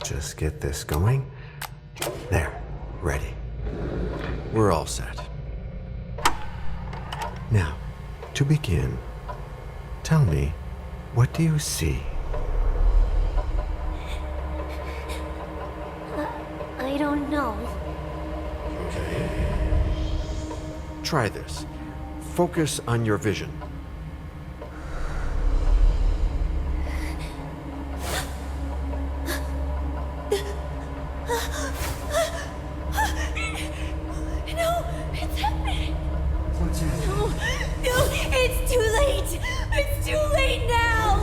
just get this going. There, ready. We're all set. Now, to begin, tell me, what do you see? I don't know. Okay. Try this. Focus on your vision. No, it's happening. What's happening? No, it's too late. It's too late now.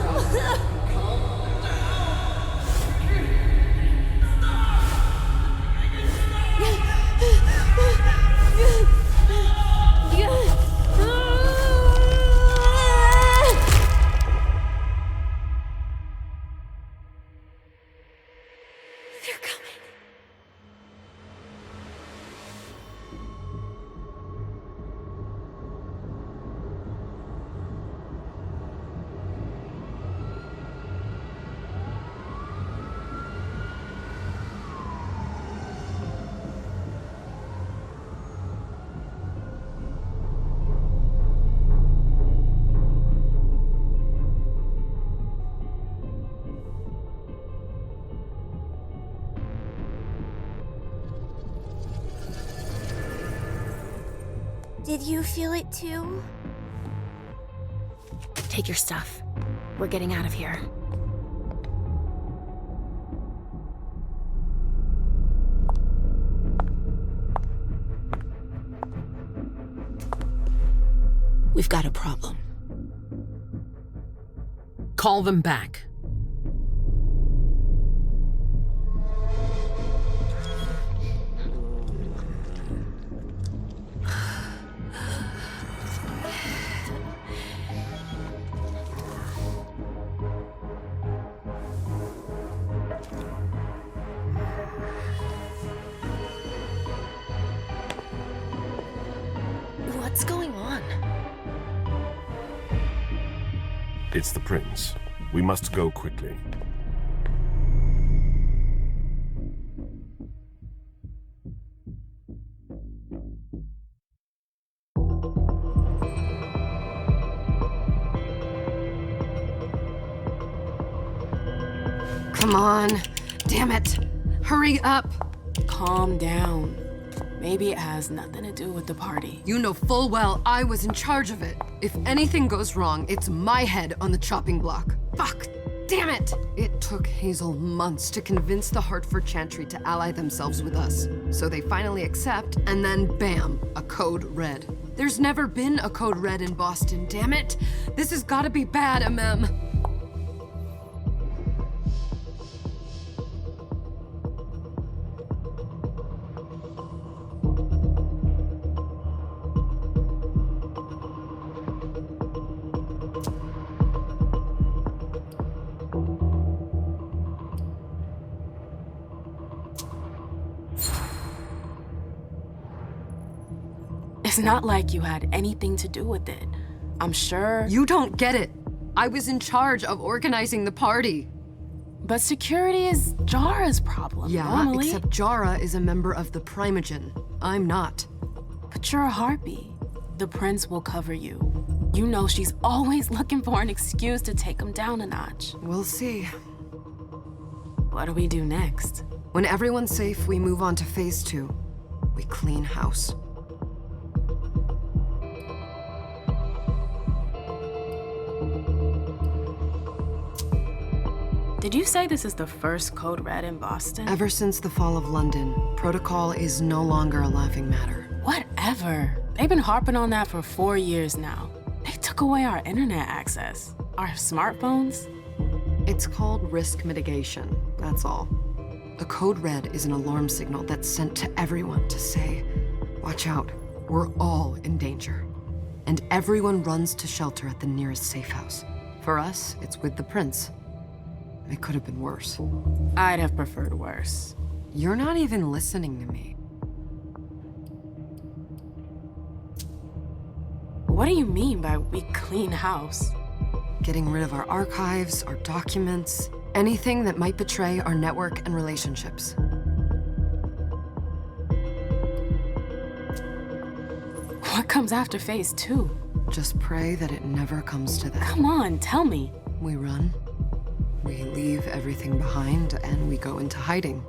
They're coming. Did you feel it too? Take your stuff. We're getting out of here. We've got a problem. Call them back. What's going on? It's the prince. We must go quickly. Come on. Damn it. Hurry up. Calm down. Maybe it has nothing to do with the party. You know full well I was in charge of it. If anything goes wrong, it's my head on the chopping block. Fuck! Damn it! It took Hazel months to convince the Hartford Chantry to ally themselves with us. So they finally accept, and then bam, a code red. There's never been a code red in Boston, damn it! This has gotta be bad, MM. It's not like you had anything to do with it. I'm sure. You don't get it. I was in charge of organizing the party. But security is Jara's problem, Yeah, normally. except Jara is a member of the Primogen. I'm not. But you're a harpy. The prince will cover you. You know she's always looking for an excuse to take him down a notch. We'll see. What do we do next? When everyone's safe, we move on to phase 2. We clean house. Did you say this is the first code red in Boston? Ever since the fall of London, protocol is no longer a laughing matter. Whatever. They've been harping on that for 4 years now. They took away our internet access. Our smartphones. It's called risk mitigation, that's all. A code red is an alarm signal that's sent to everyone to say, watch out, we're all in danger. And everyone runs to shelter at the nearest safe house. For us, it's with the prince. It could have been worse. I'd have preferred worse. You're not even listening to me. What do you mean by we clean house? Getting rid of our archives, our documents, Anything that might betray our network and relationships. What comes after phase 2? Just pray that it never comes to that. Come on, tell me. We run, we leave everything behind, and we go into hiding,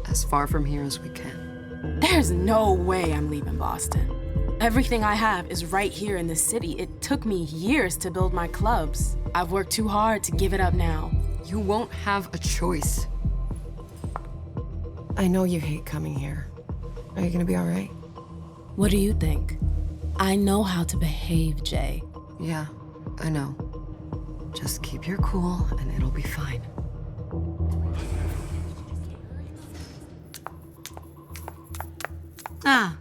as far from here as we can. There's no way I'm leaving Boston. Everything I have is right here in the city. It took me years to build my clubs. I've worked too hard to give it up now. You won't have a choice. I know you hate coming here. Are you gonna be all right? What do you think? I know how to behave, Jay. Yeah, I know. Just keep your cool and it'll be fine. Ah,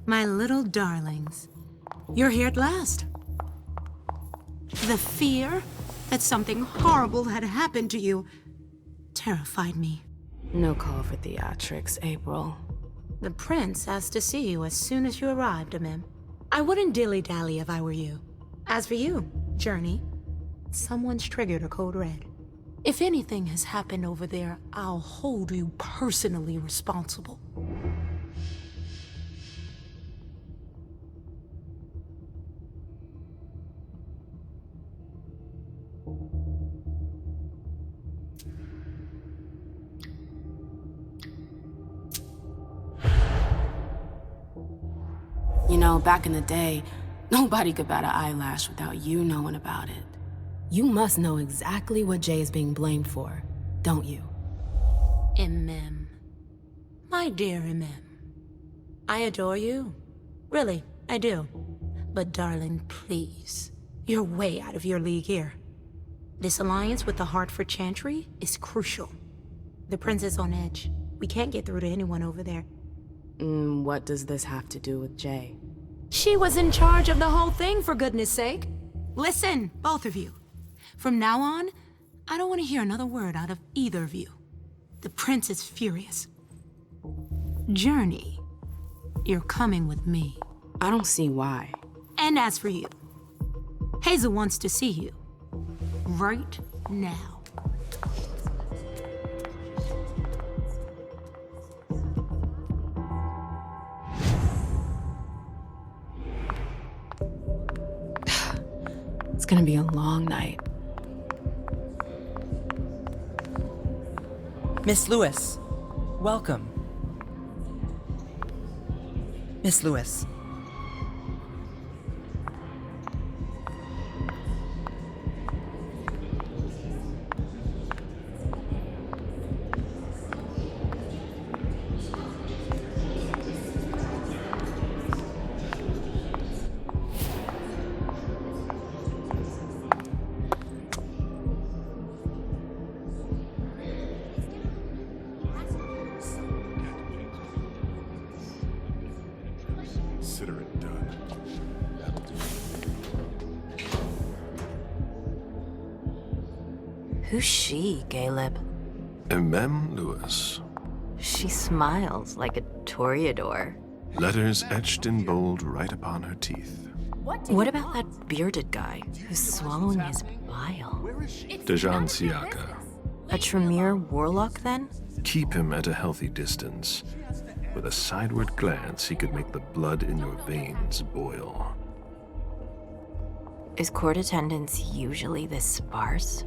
my little darlings. You're here at last. The fear that something horrible had happened to you terrified me. No call for theatrics, April. The prince asked to see you as soon as you arrived, Amim. I wouldn't dilly-dally if I were you. As for you, Journey, someone's triggered a code red. If anything has happened over there, I'll hold you personally responsible. You know, back in the day, nobody could bat an eyelash without you knowing about it. You must know exactly what Jay is being blamed for, don't you? Imem. My dear Imem. I adore you. Really, I do. But darling, please. You're way out of your league here. This alliance with the Hartford Chantry is crucial. The prince is on edge. We can't get through to anyone over there. What does this have to do with Jay? She was in charge of the whole thing, for goodness sake. Listen, both of you. From now on, I don't want to hear another word out of either of you. The prince is furious. Journey, you're coming with me. I don't see why. And as for you, Hazel wants to see you. Right now. It's gonna be a long night. Miss Lewis, welcome. Miss Lewis. Consider it done. Who's she, Caleb? Mem Lewis. She smiles like a toreador. Letters etched in bold right upon her teeth. What about that bearded guy who's swallowing his bile? Dejan Siaka. A Tremere warlock, then? Keep him at a healthy distance. With a sideward glance, he could make the blood in your veins boil. Is court attendance usually this sparse?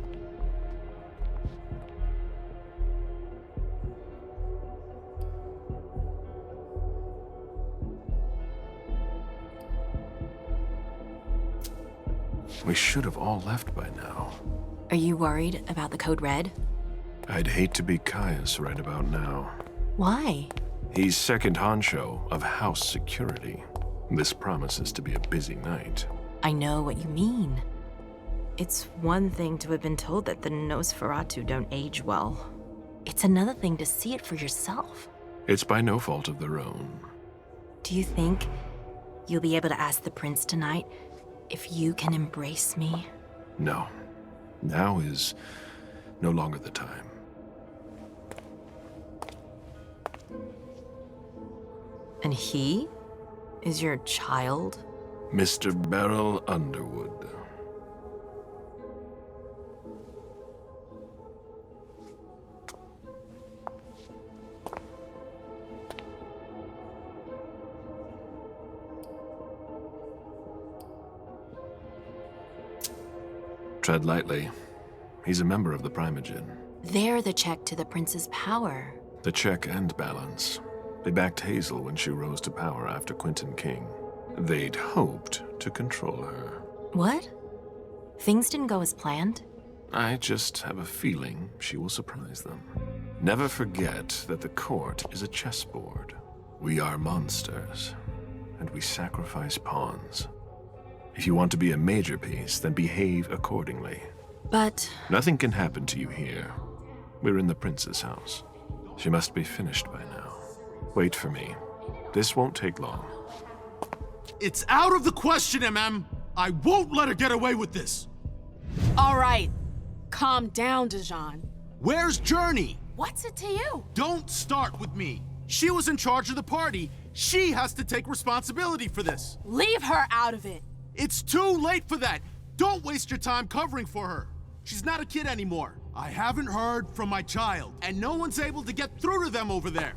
We should have all left by now. Are you worried about the Code Red? I'd hate to be Caius right about now. Why? He's second honcho of house security. This promises to be a busy night. I know what you mean. It's one thing to have been told that the Nosferatu don't age well. It's another thing to see it for yourself. It's by no fault of their own. Do you think you'll be able to ask the prince tonight if you can embrace me? No. Now is no longer the time. And he is your child? Mr. Beryl Underwood. Tread lightly. He's a member of the Primogen. They're the check to the prince's power. The check and balance. They backed Hazel when she rose to power after Quentin King. They'd hoped to control her. What? Things didn't go as planned? I just have a feeling she will surprise them. Never forget that the court is a chessboard. We are monsters, and we sacrifice pawns. If you want to be a major piece, then behave accordingly. But... Nothing can happen to you here. We're in the prince's house. She must be finished by now. Wait for me. This won't take long. It's out of the question, MM! I won't let her get away with this! All right. Calm down, Dijon. Where's Journey? What's it to you? Don't start with me. She was in charge of the party. She has to take responsibility for this. Leave her out of it. It's too late for that. Don't waste your time covering for her. She's not a kid anymore. I haven't heard from my child, and no one's able to get through to them over there.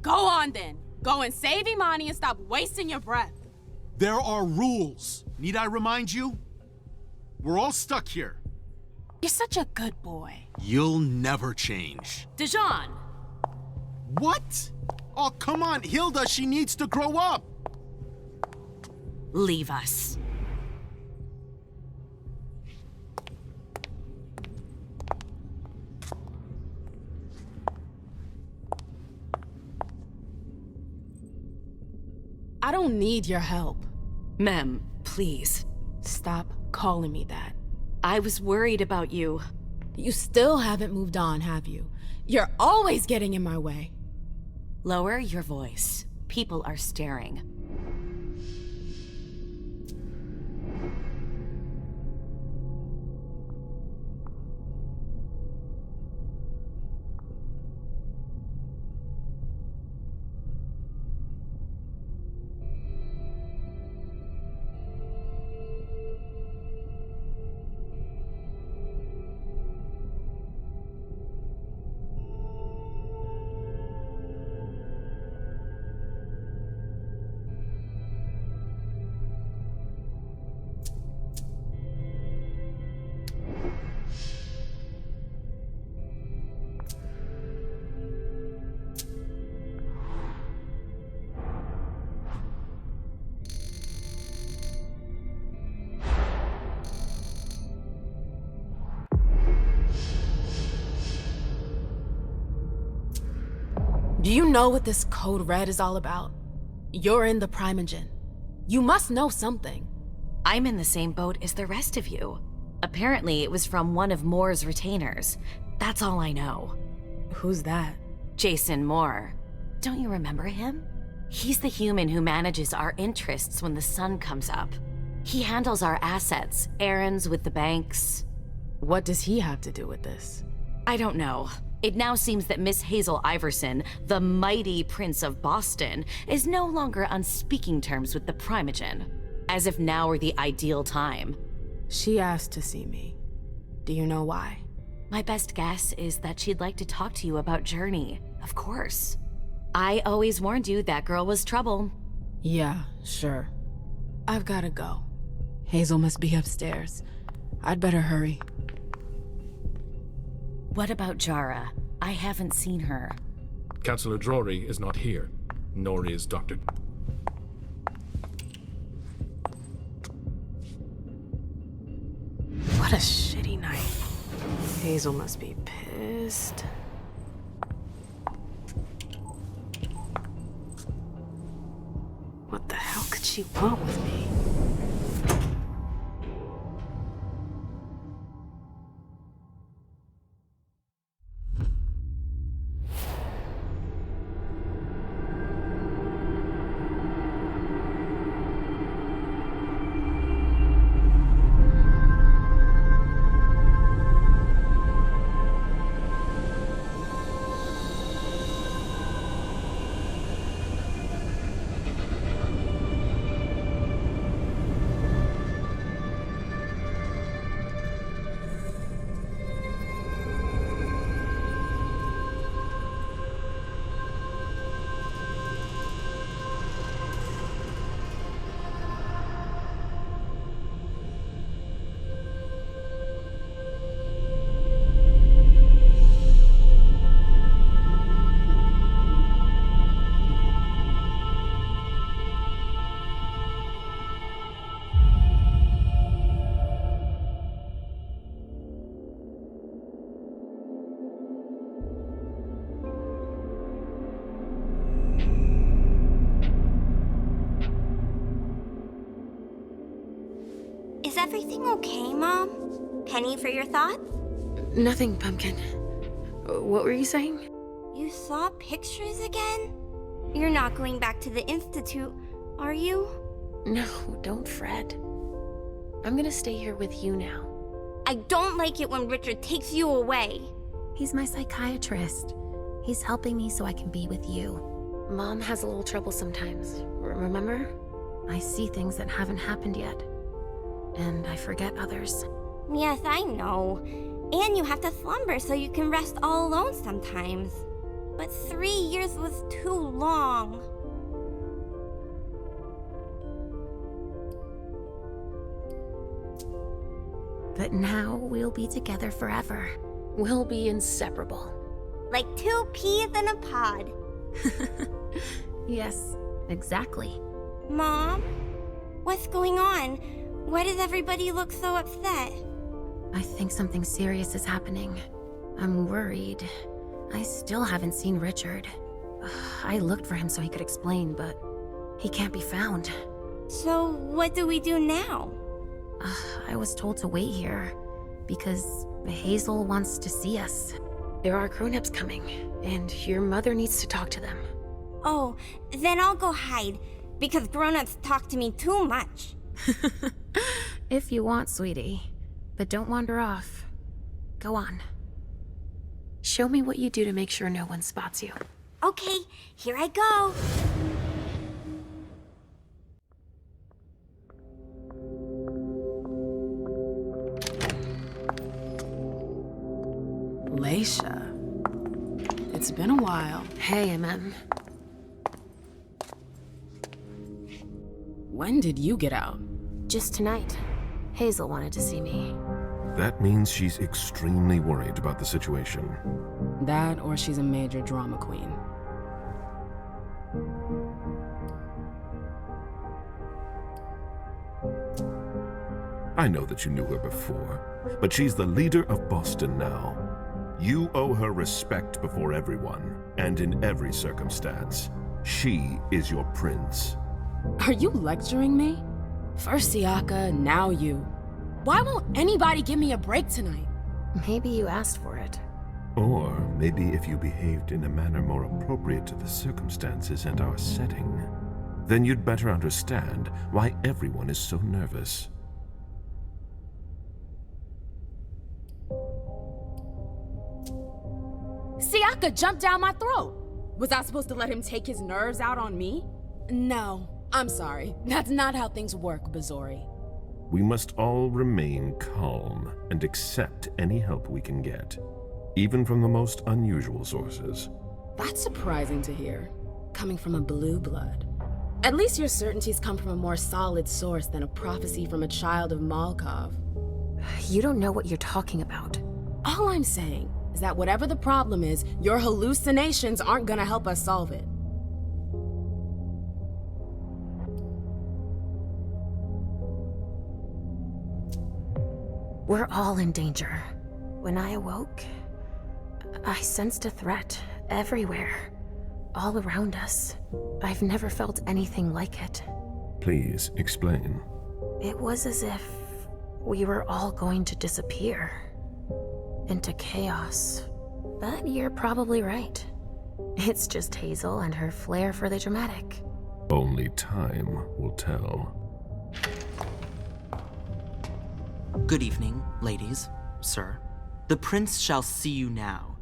Go on then. Go and save Imani and stop wasting your breath. There are rules. Need I remind you? We're all stuck here. You're such a good boy. You'll never change. Dijon! What? Oh, come on, Hilda, she needs to grow up. Leave us. I don't need your help. Mem, please. Stop calling me that. I was worried about you. You still haven't moved on, have you? You're always getting in my way. Lower your voice. People are staring. Do you know what this code red is all about? You're in the Primogen. You must know something. I'm in the same boat as the rest of you. Apparently, it was from one of Moore's retainers. That's all I know. Who's that? Jason Moore. Don't you remember him? He's the human who manages our interests when the sun comes up. He handles our assets, errands with the banks. What does he have to do with this? I don't know. It now seems that Miss Hazel Iversen, the mighty Prince of Boston, is no longer on speaking terms with the Primogen, as if now were the ideal time. She asked to see me. Do you know why? My best guess is that she'd like to talk to you about Journey, of course. I always warned you that girl was trouble. Yeah, sure. I've gotta go. Hazel must be upstairs. I'd better hurry. What about Jara? I haven't seen her. Councillor Drury is not here, nor is Dr. What a shitty night. Hazel must be pissed. What the hell could she want with me? everything okay, Mom? Penny for your thoughts? Nothing, Pumpkin. What were you saying? You saw pictures again? You're not going back to the Institute, are you? No, don't fret. I'm gonna stay here with you now. I don't like it when Richard takes you away. He's my psychiatrist. He's helping me so I can be with you. Mom has a little trouble sometimes, remember? I see things that haven't happened yet. And I forget others. Yes, I know. And you have to slumber so you can rest all alone sometimes. But 3 years was too long. But now we'll be together forever. We'll be inseparable. Like 2 peas in a pod. Yes, exactly. Mom? What's going on? Why does everybody look so upset? I think something serious is happening. I'm worried. I still haven't seen Richard. I looked for him so he could explain, but he can't be found. So what do we do now? I was told to wait here because Hazel wants to see us. There are grown-ups coming, and your mother needs to talk to them. Oh, then I'll go hide, because grown-ups talk to me too much. If you want, sweetie. But don't wander off. Go on. Show me what you do to make sure no one spots you. Okay, here I go. Leisha. It's been a while. Hey, MM. When did you get out? Just tonight. Hazel wanted to see me. That means she's extremely worried about the situation. That, or she's a major drama queen. I know that you knew her before, but she's the leader of Boston now. You owe her respect before everyone, and in every circumstance. She is your prince. Are you lecturing me? First Siaka, now you. Why won't anybody give me a break tonight? Maybe you asked for it. Or maybe if you behaved in a manner more appropriate to the circumstances and our setting, then you'd better understand why everyone is so nervous. Siaka jumped down my throat. Was I supposed to let him take his nerves out on me? No, I'm sorry. That's not how things work, Bazori. We must all remain calm and accept any help we can get, even from the most unusual sources. That's surprising to hear, coming from a blue blood. At least your certainties come from a more solid source than a prophecy from a child of Malkov. You don't know what you're talking about. All I'm saying is that whatever the problem is, your hallucinations aren't gonna help us solve it. We're all in danger. When I awoke, I sensed a threat everywhere, all around us. I've never felt anything like it. Please explain. It was as if we were all going to disappear into chaos. But you're probably right. It's just Hazel and her flair for the dramatic. Only time will tell. Good evening, ladies, sir. The prince shall see you now.